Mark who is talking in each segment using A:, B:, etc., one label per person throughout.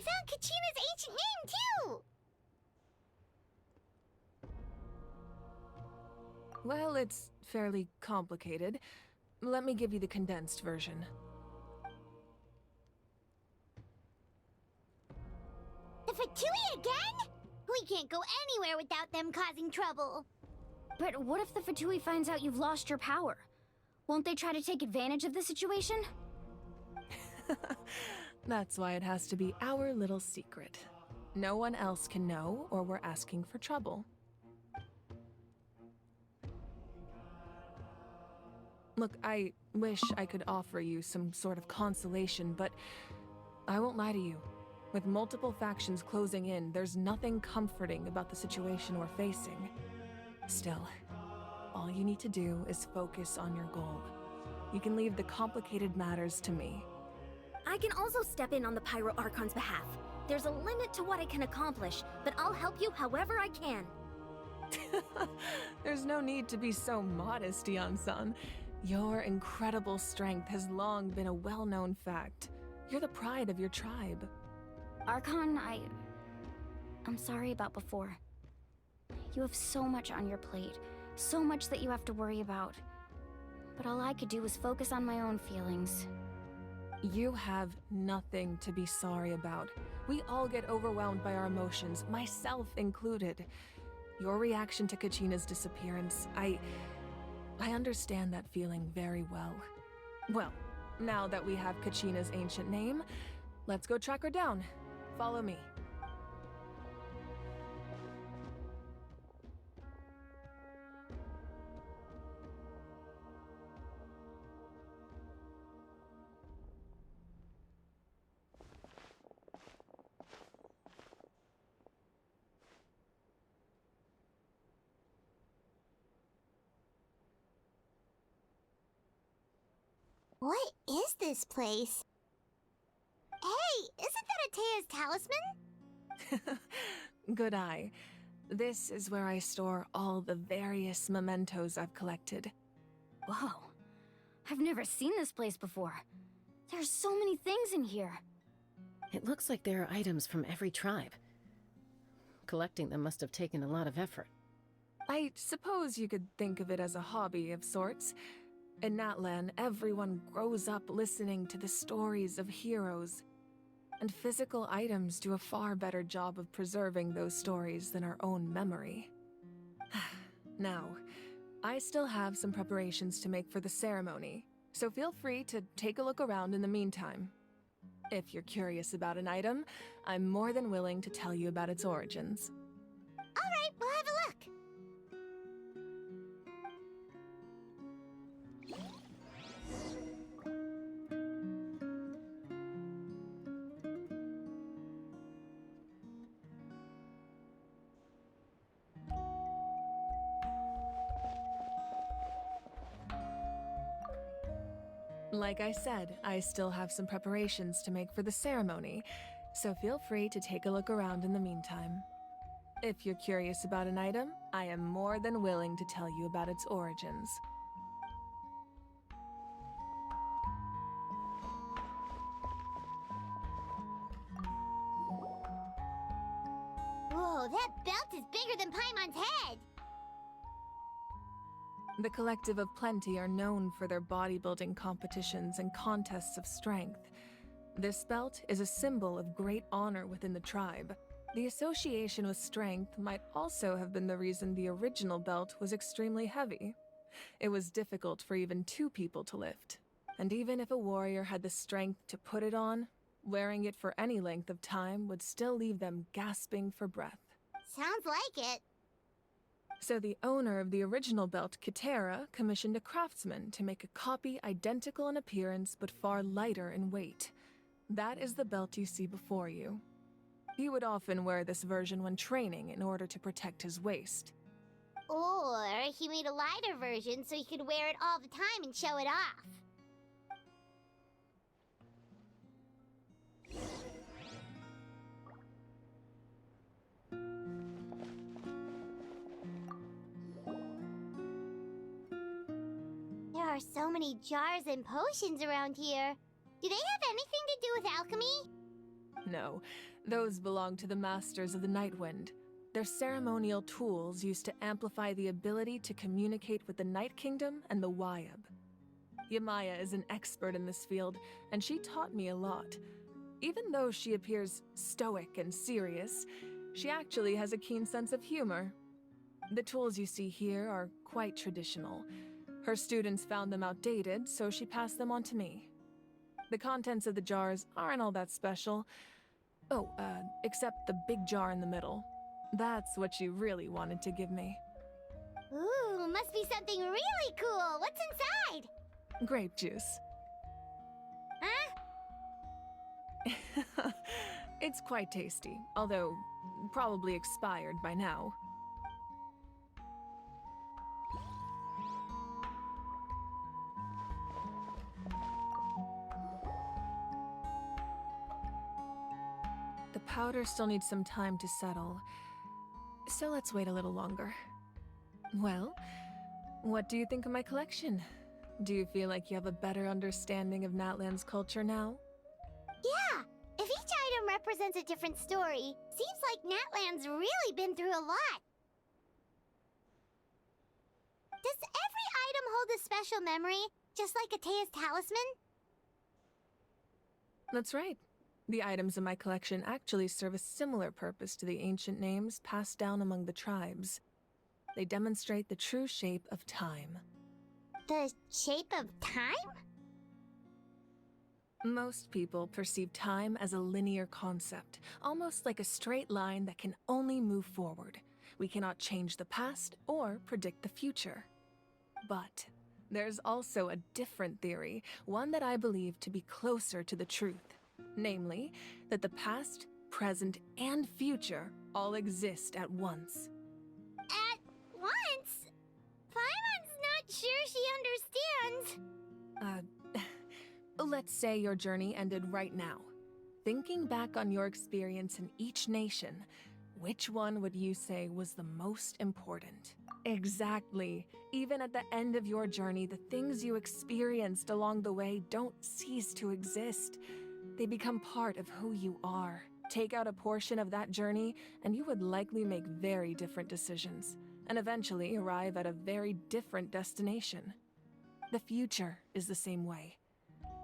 A: found Kachina's ancient name, too!
B: Well, it's fairly complicated. Let me give you the condensed version.
A: The Fatui again? We can't go anywhere without them causing trouble.
C: But what if the Fatui finds out you've lost your power? Won't they try to take advantage of the situation?
B: That's why it has to be our little secret. No one else can know, or we're asking for trouble. Look, I wish I could offer you some sort of consolation, but I won't lie to you. With multiple factions closing in, there's nothing comforting about the situation we're facing. Still, all you need to do is focus on your goal. You can leave the complicated matters to me.
C: I can also step in on the Pyro Archon's behalf. There's a limit to what I can accomplish, but I'll help you however I can.
B: There's no need to be so modest, Yan-san. Your incredible strength has long been a well-known fact. You're the pride of your tribe.
C: Archon, I'm sorry about before. You have so much on your plate, so much that you have to worry about. But all I could do was focus on my own feelings.
B: You have nothing to be sorry about. We all get overwhelmed by our emotions, myself included. Your reaction to Kachina's disappearance, I understand that feeling very well. Well, now that we have Kachina's ancient name, let's go track her down. Follow me.
A: What is this place? Hey, isn't that Atea's talisman?
B: Good eye. This is where I store all the various mementos I've collected.
C: Whoa. I've never seen this place before. There's so many things in here.
D: It looks like there are items from every tribe. Collecting them must have taken a lot of effort.
B: I suppose you could think of it as a hobby of sorts. In Natlan, everyone grows up listening to the stories of heroes. And physical items do a far better job of preserving those stories than our own memory. Now, I still have some preparations to make for the ceremony, so feel free to take a look around in the meantime. If you're curious about an item, I'm more than willing to tell you about its origins.
A: Alright, we'll have a look.
B: Like I said, I still have some preparations to make for the ceremony, so feel free to take a look around in the meantime. If you're curious about an item, I am more than willing to tell you about its origins.
A: Whoa, that belt is bigger than Paimon's head!
B: The Collective of Plenty are known for their bodybuilding competitions and contests of strength. This belt is a symbol of great honor within the tribe. The association with strength might also have been the reason the original belt was extremely heavy. It was difficult for even two people to lift. And even if a warrior had the strength to put it on, wearing it for any length of time would still leave them gasping for breath.
A: Sounds like it.
B: So the owner of the original belt, Kitera, commissioned a craftsman to make a copy identical in appearance but far lighter in weight. That is the belt you see before you. He would often wear this version when training in order to protect his waist.
A: Or he made a lighter version so he could wear it all the time and show it off. There are so many jars and potions around here. Do they have anything to do with alchemy?
B: No, Those belong to the Masters of the Nightwind. They're ceremonial tools used to amplify the ability to communicate with the Night Kingdom and the Wyab. Yamaya is an expert in this field, and she taught me a lot. Even though she appears stoic and serious, she actually has a keen sense of humor. The tools you see here are quite traditional. Her students found them outdated, so she passed them on to me. The contents of the jars aren't all that special. Oh, except the big jar in the middle. That's what she really wanted to give me.
A: Ooh, must be something really cool. What's inside?
B: Grape juice.
A: Huh?
B: It's quite tasty, although probably expired by now. The powder still needs some time to settle, so let's wait a little longer. Well, what do you think of my collection? Do you feel like you have a better understanding of Natlan's culture now?
A: Yeah, if each item represents a different story, seems like Natlan's really been through a lot. Does every item hold a special memory, just like Atea's talisman?
B: That's right. The items in my collection actually serve a similar purpose to the ancient names passed down among the tribes. They demonstrate the true shape of time.
A: The shape of time?
B: Most people perceive time as a linear concept, almost like a straight line that can only move forward. We cannot change the past or predict the future. But there's also a different theory, one that I believe to be closer to the truth. Namely, that the past, present, and future all exist at once.
A: At once? Paimon's not sure she understands.
B: Let's say your journey ended right now. Thinking back on your experience in each nation, which one would you say was the most important? Exactly. Even at the end of your journey, the things you experienced along the way don't cease to exist. They become part of who you are. Take out a portion of that journey, and you would likely make very different decisions, and eventually arrive at a very different destination. The future is the same way.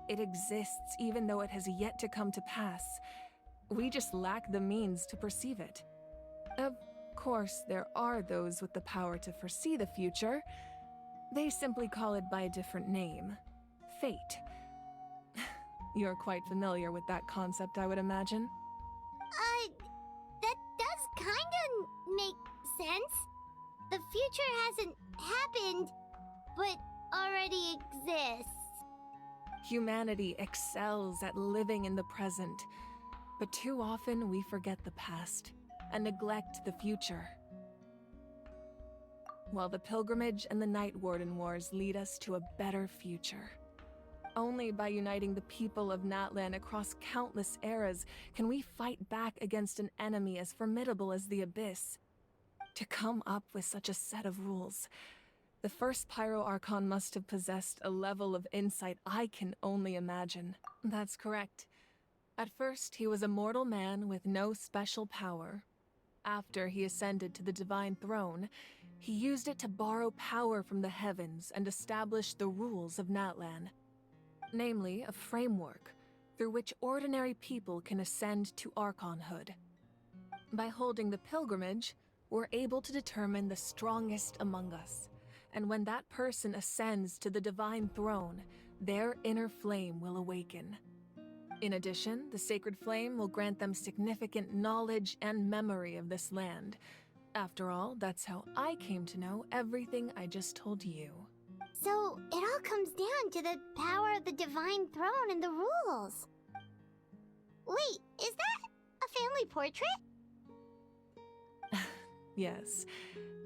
B: It exists even though it has yet to come to pass. We just lack the means to perceive it. Of course, there are those with the power to foresee the future. They simply call it by a different name. Fate. You're quite familiar with that concept, I would imagine.
A: That does kinda make sense. The future hasn't happened, but already exists.
B: Humanity excels at living in the present, but too often we forget the past and neglect the future. While the pilgrimage and the Night Warden Wars lead us to a better future. Only by uniting the people of Natlan across countless eras can we fight back against an enemy as formidable as the Abyss. To come up with such a set of rules, the first Pyro Archon must have possessed a level of insight I can only imagine. That's correct. At first, he was a mortal man with no special power. After he ascended to the Divine Throne, he used it to borrow power from the heavens and establish the rules of Natlan. Namely, a framework through which ordinary people can ascend to Archonhood. By holding the pilgrimage, we're able to determine the strongest among us, and when that person ascends to the Divine Throne, their inner flame will awaken. In addition, the sacred flame will grant them significant knowledge and memory of this land. After all, that's how I came to know everything I just told you.
A: So, it all comes down to the power of the Divine Throne and the rules. Wait, is that a family portrait?
B: Yes,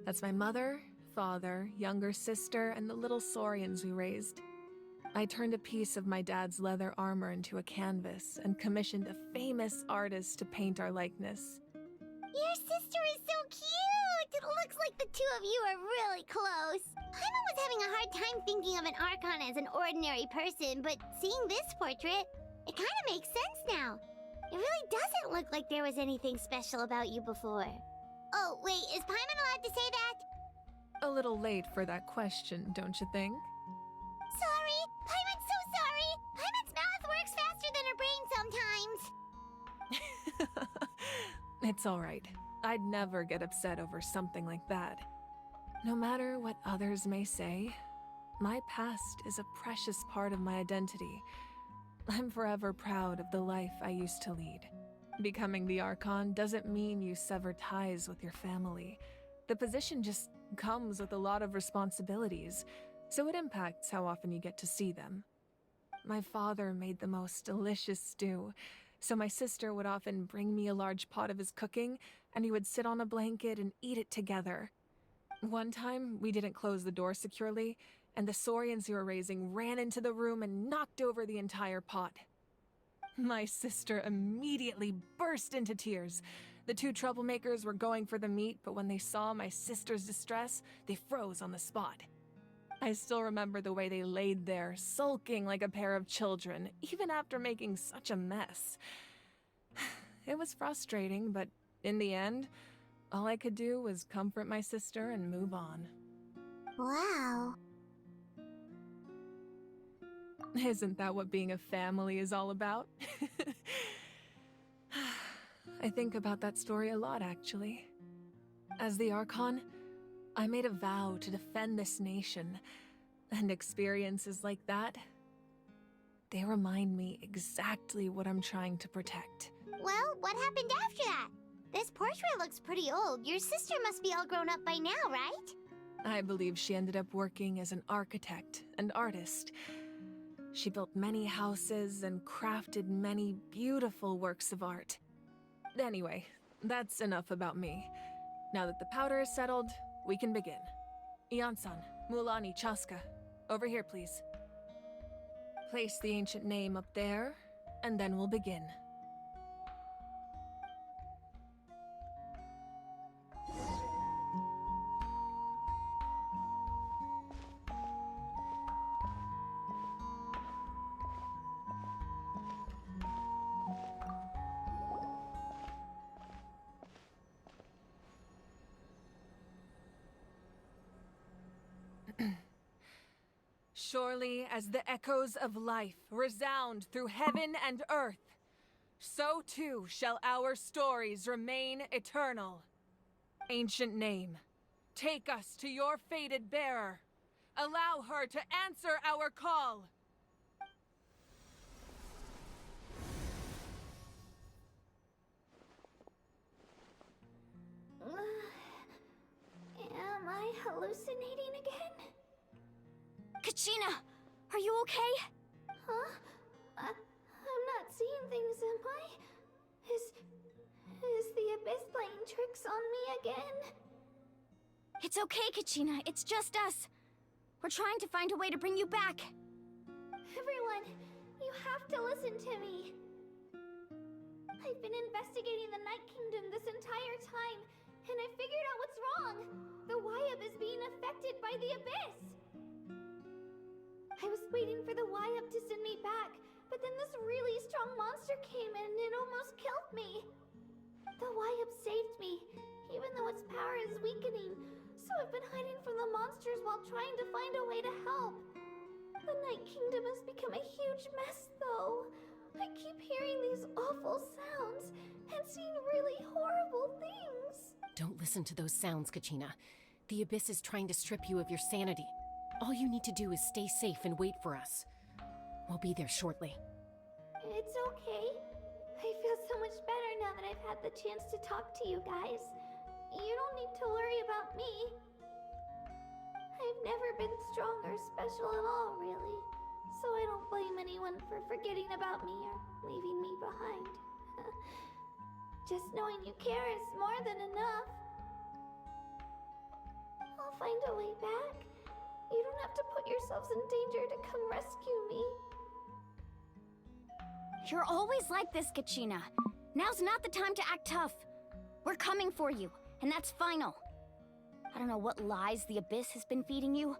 B: that's my mother, father, younger sister, and the little saurians we raised. I turned a piece of my dad's leather armor into a canvas and commissioned a famous artist to paint our likeness.
A: Your sister is so cute! It looks like the two of you are really close. Paimon was having a hard time thinking of an Archon as an ordinary person, but seeing this portrait, it kind of makes sense now. It really doesn't look like there was anything special about you before. Oh, wait, is Paimon allowed to say that?
B: A little late for that question, don't you think?
A: Sorry! Paimon's so sorry! Paimon's mouth works faster than her brain sometimes!
B: It's alright. I'd never get upset over something like that. No matter what others may say, my past is a precious part of my identity. I'm forever proud of the life I used to lead. Becoming the Archon doesn't mean you sever ties with your family. The position just comes with a lot of responsibilities, so it impacts how often you get to see them. My father made the most delicious stew, so my sister would often bring me a large pot of his cooking, and we would sit on a blanket and eat it together. One time, we didn't close the door securely, and the Saurians you were raising ran into the room and knocked over the entire pot. My sister immediately burst into tears. The two troublemakers were going for the meat, but when they saw my sister's distress, they froze on the spot. I still remember the way they laid there, sulking like a pair of children, even after making such a mess. It was frustrating, but in the end, all I could do was comfort my sister and move on.
A: Wow.
B: Isn't that what being a family is all about? I think about that story a lot, actually. As the Archon, I made a vow to defend this nation, and experiences like that, they remind me exactly what I'm trying to protect.
A: Well, what happened after that? This portrait looks pretty old. Your sister must be all grown up by now, right?
B: I believe she ended up working as an architect and artist. She built many houses and crafted many beautiful works of art. Anyway, that's enough about me. Now that the powder is settled, we can begin. Ian-san, Mulani, Chaska, over here, please. Place the ancient name up there, and then we'll begin. Surely as the echoes of life resound through heaven and earth, so too shall our stories remain eternal. Ancient name, take us to your fated bearer. Allow her to answer our call.
A: Am I hallucinating again?
C: Kachina! Are you okay?
A: Huh? I'm not seeing things, am I? Is the Abyss playing tricks on me again?
C: It's okay, Kachina. It's just us. We're trying to find a way to bring you back.
A: Everyone, you have to listen to me. I've been investigating the Night Kingdom this entire time, and I figured out what's wrong. The Wyab is being affected by the Abyss. I was waiting for the Wyab to send me back, but then this really strong monster came in and it almost killed me. The Wyab saved me, even though its power is weakening, so I've been hiding from the monsters while trying to find a way to help. The Night Kingdom has become a huge mess, though. I keep hearing these awful sounds and seeing really horrible things.
D: Don't listen to those sounds, Kachina. The Abyss is trying to strip you of your sanity. All you need to do is stay safe and wait for us. We'll be there shortly.
A: It's okay. I feel so much better now that I've had the chance to talk to you guys. You don't need to worry about me. I've never been strong or special at all, really. So I don't blame anyone for forgetting about me or leaving me behind. Just knowing you care is more than enough. I'll find a way back. You don't have to put yourselves in danger to come rescue me.
C: You're always like this, Kachina. Now's not the time to act tough. We're coming for you, and that's final. I don't know what lies the Abyss has been feeding you,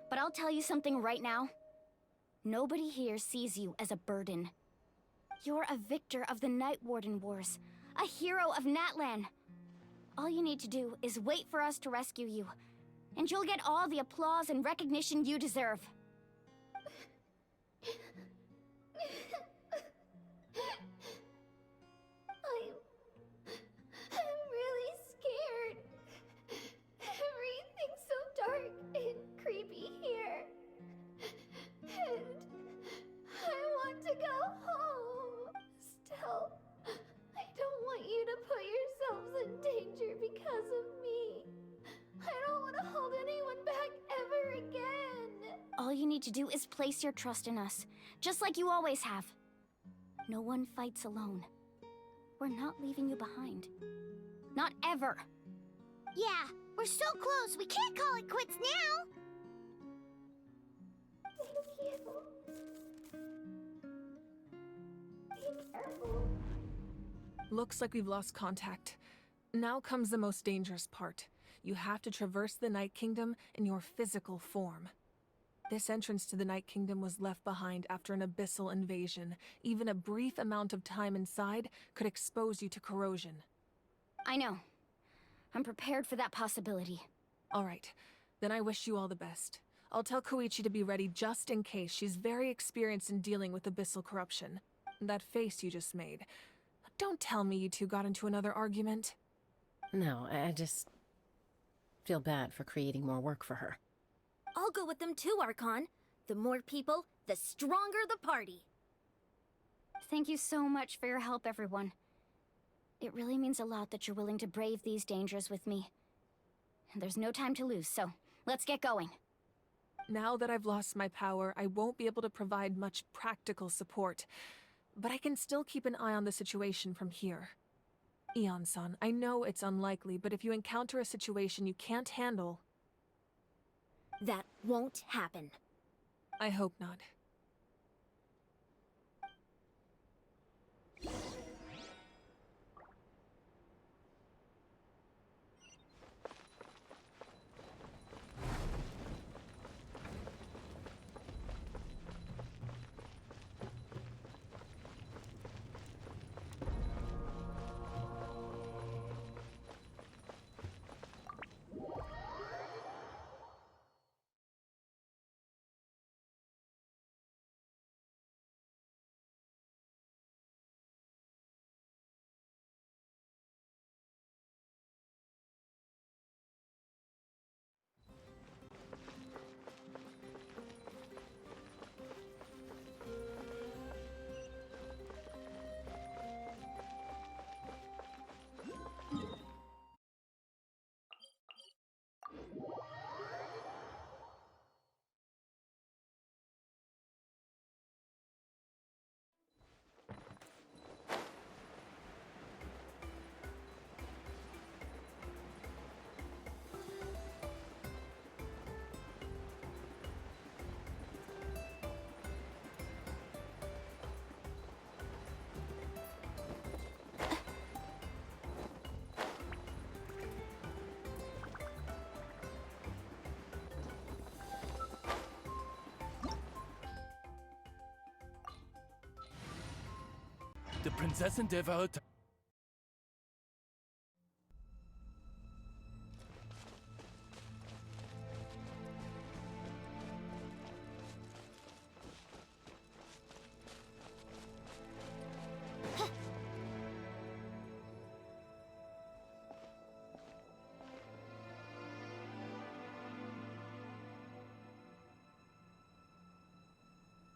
C: but I'll tell you something right now. Nobody here sees you as a burden. You're a victor of the Night Warden Wars, a hero of Natlan. All you need to do is wait for us to rescue you, and you'll get all the applause and recognition you deserve.
A: I'm really scared. Everything's so dark and creepy here. And I want to go home. Still, I don't want you to put yourselves in danger because of me. I don't want to hold anyone back ever again.
C: All you need to do is place your trust in us, just like you always have. No one fights alone. We're not leaving you behind. Not ever.
E: Yeah, we're so close, we can't call it quits now!
A: Thank you. Be careful.
B: Looks like we've lost contact. Now comes the most dangerous part. You have to traverse the Night Kingdom in your physical form. This entrance to the Night Kingdom was left behind after an abyssal invasion. Even a brief amount of time inside could expose you to corrosion.
C: I know. I'm prepared for that possibility.
B: All right, then I wish you all the best. I'll tell Koichi to be ready just in case. She's very experienced in dealing with abyssal corruption. That face you just made. Don't tell me you two got into another argument.
D: No, I just feel bad for creating more work for her.
E: I'll go with them too, Archon. The more people, the stronger the party.
C: Thank you so much for your help, everyone. It really means a lot that you're willing to brave these dangers with me. There's no time to lose, so let's get going.
B: Now that I've lost my power, I won't be able to provide much practical support. But I can still keep an eye on the situation from here. Eon-san, I know it's unlikely, but if you encounter a situation you can't handle...
E: That won't happen.
B: I hope not.
F: The Prinzessin der Welt.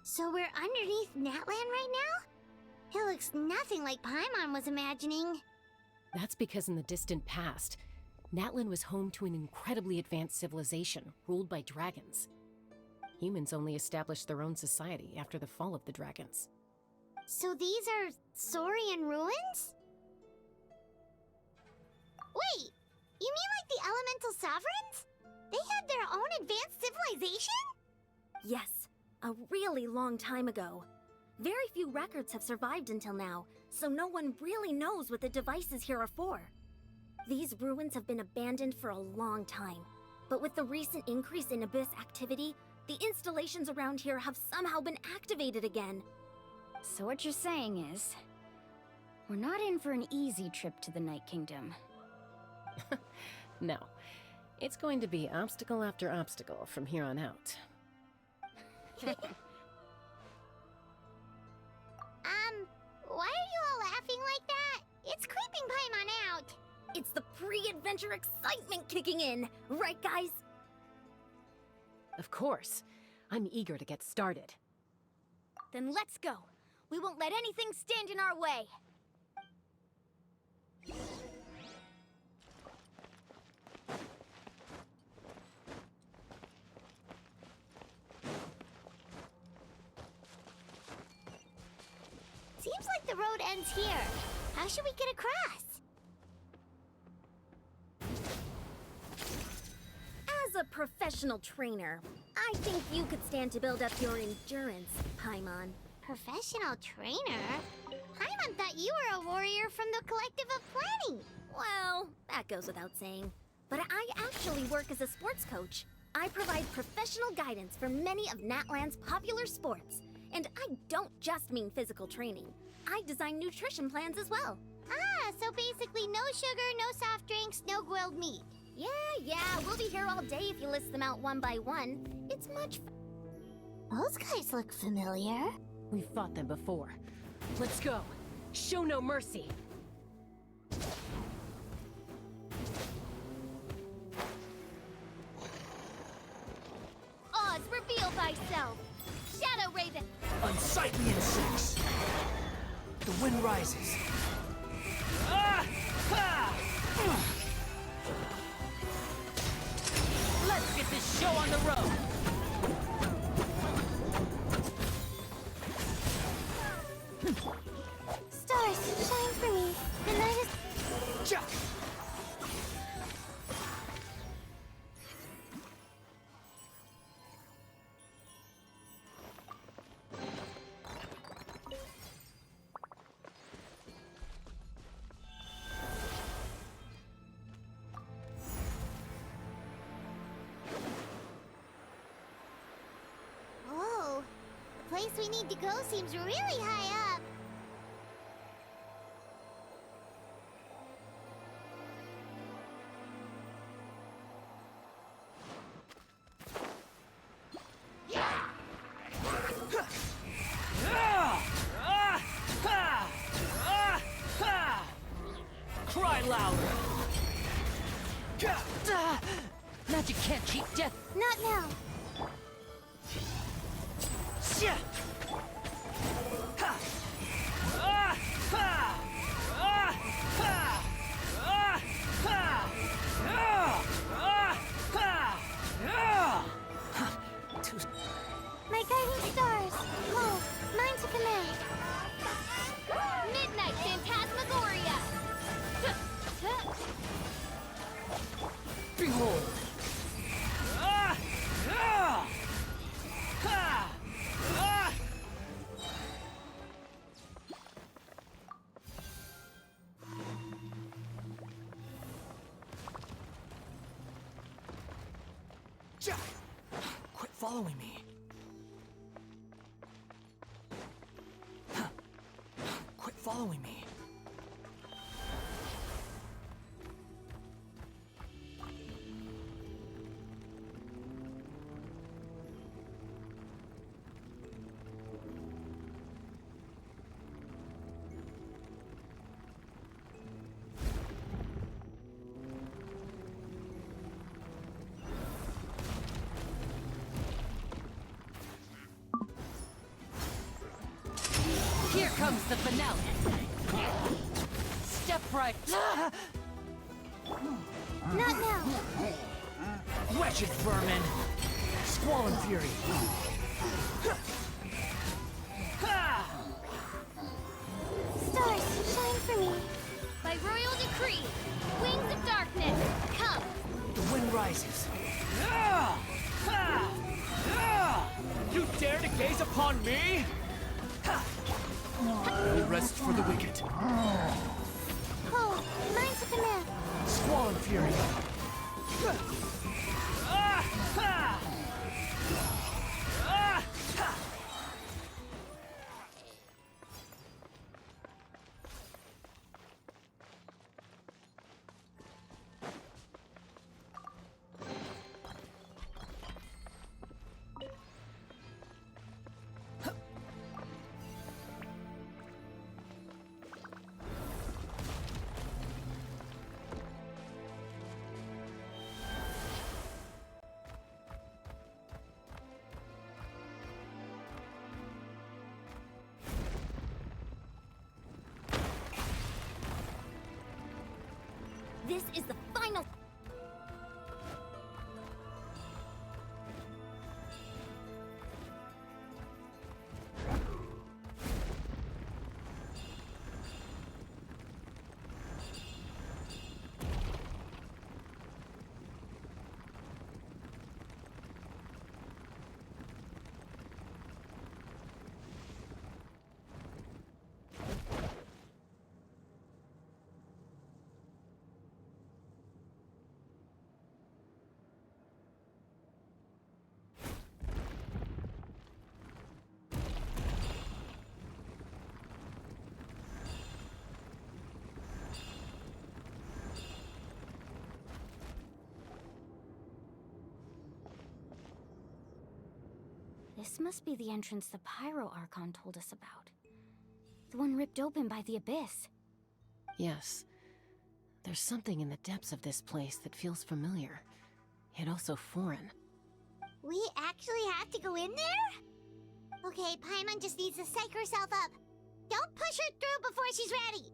E: So we're underneath Natlan right now? It looks nothing like Paimon was imagining.
D: That's because in the distant past, Natlan was home to an incredibly advanced civilization ruled by dragons. Humans only established their own society after the fall of the dragons.
E: So these are Saurian ruins? Wait, you mean like the elemental sovereigns? They had their own advanced civilization?
G: Yes, a really long time ago. Very few records have survived until now, so no one really knows what the devices here are for. These ruins have been abandoned for a long time, but with the recent increase in Abyss activity, the installations around here have somehow been activated again.
C: So what you're saying is, we're not in for an easy trip to the Night Kingdom.
D: No. It's going to be obstacle after obstacle from here on out.
E: Why are you all laughing like that? It's creeping Paimon out.
G: It's the pre-adventure excitement kicking in, right guys?
D: Of course. I'm eager to get started.
G: Then let's go. We won't let anything stand in our way.
E: Seems like the road ends here. How should we get across?
G: As a professional trainer, I think you could stand to build up your endurance, Paimon.
E: Professional trainer? Paimon thought you were a warrior from the Collective of Plenty.
G: Well, that goes without saying. But I actually work as a sports coach. I provide professional guidance for many of Natlan's popular sports. And I don't just mean physical training. I design nutrition plans as well.
E: Ah, so basically no sugar, no soft drinks, no grilled meat.
G: Yeah, we'll be here all day if you list them out one by one. It's much
E: Those guys look familiar.
D: We've fought them before. Let's go. Show no mercy.
A: Oz, reveal thyself! Shadow Raven!
H: Unsightly insects! The wind rises.
D: Let's get this show on the road.
E: Stars, shine for me. The night is...
H: Chuck!
E: Whoa. The place we need to go seems really high up.
H: Cry louder!
D: Magic can't cheat death.
E: Not now. My guiding stars. Move. Mine to command.
A: Midnight Phantasmagoria!
H: Behold! Quit following me. Quit following me.
D: Here comes the finale. Step right.
E: Not now.
H: Wretched vermin! Squall and fury!
E: Stars, shine for me.
A: By royal decree, wings of darkness, come!
H: The wind rises. You dare to gaze upon me? No rest for the wicked.
E: Oh, mine to command.
H: Squall and fury.
G: This is the final... This must be the entrance the Pyro Archon told us about. The one ripped open by the Abyss.
D: Yes. There's something in the depths of this place that feels familiar, yet also foreign.
E: We actually have to go in there? Okay, Paimon just needs to psych herself up. Don't push her through before she's ready.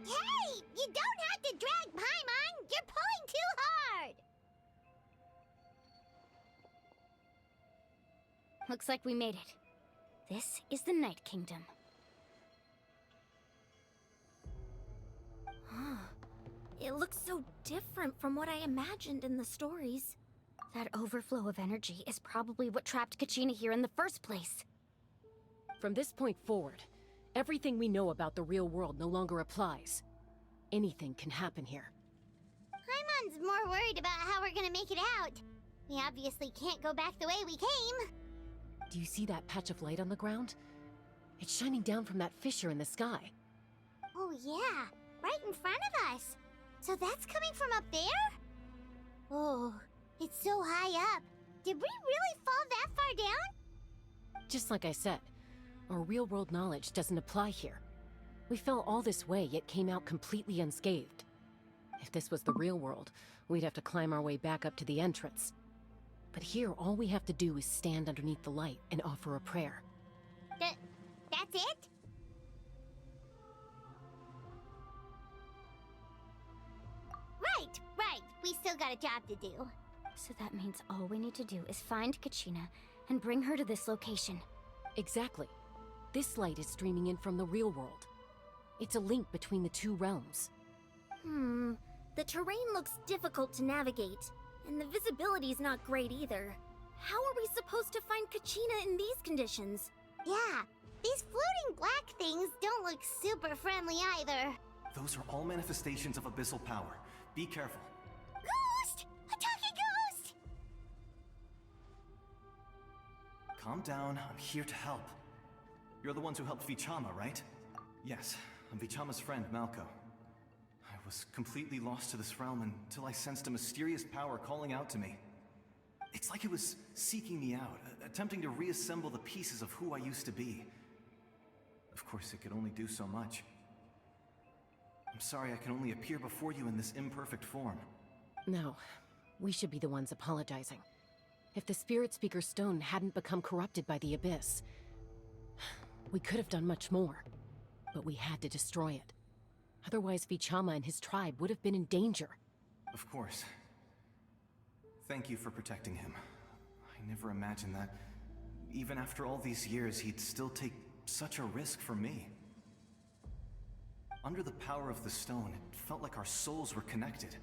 E: Hey! You don't have to drag Paimon! You're pulling too hard!
C: Looks like we made it. This is the Night Kingdom.
G: It looks so different from what I imagined in the stories.
C: That overflow of energy is probably what trapped Kachina here in the first place.
D: From this point forward, everything we know about the real world no longer applies. Anything can happen here.
E: Paimon's more worried about how we're gonna make it out. We obviously can't go back the way we came.
D: Do you see that patch of light on the ground? It's shining down from that fissure in the sky.
E: Oh yeah, right in front of us. So that's coming from up there? Oh, it's so high up. Did we really fall that far down?
D: Just like I said, our real-world knowledge doesn't apply here. We fell all this way, yet came out completely unscathed. If this was the real world, we'd have to climb our way back up to the entrance. But here, all we have to do is stand underneath the light and offer a prayer.
E: That's it? Right. We still got a job to do.
C: So that means all we need to do is find Kachina and bring her to this location.
D: Exactly. This light is streaming in from the real world. It's a link between the two realms.
G: The terrain looks difficult to navigate, and the visibility's not great either. How are we supposed to find Kachina in these conditions?
E: Yeah, these floating black things don't look super friendly either.
I: Those are all manifestations of abyssal power. Be careful.
E: Ghost! A talking ghost!
I: Calm down, I'm here to help. You're the ones who helped Vichama, right? Yes, I'm Vichama's friend, Malco. I was completely lost to this realm until I sensed a mysterious power calling out to me. It's like it was seeking me out, attempting to reassemble the pieces of who I used to be. Of course, it could only do so much. I'm sorry I can only appear before you in this imperfect form.
D: No, we should be the ones apologizing. If the Spirit Speaker Stone hadn't become corrupted by the Abyss, we could have done much more. But we had to destroy it. Otherwise, Vichama and his tribe would have been in danger.
I: Of course. Thank you for protecting him. I never imagined that, even after all these years, he'd still take such a risk for me. Under the power of the stone, it felt like our souls were connected.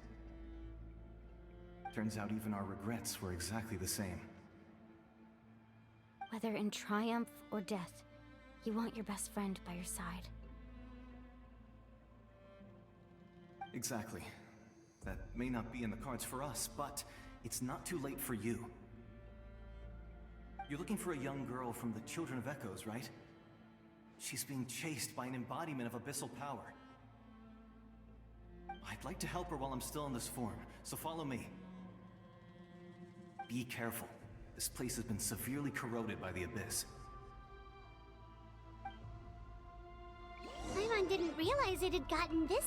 I: Turns out even our regrets were exactly the same.
C: Whether in triumph or death, you want your best friend by your side.
I: Exactly. That may not be in the cards for us, but it's not too late for you. You're looking for a young girl from the Children of Echoes, right? She's being chased by an embodiment of abyssal power. I'd like to help her while I'm still in this form, so follow me. Be careful. This place has been severely corroded by the Abyss.
E: didn't realize it had gotten this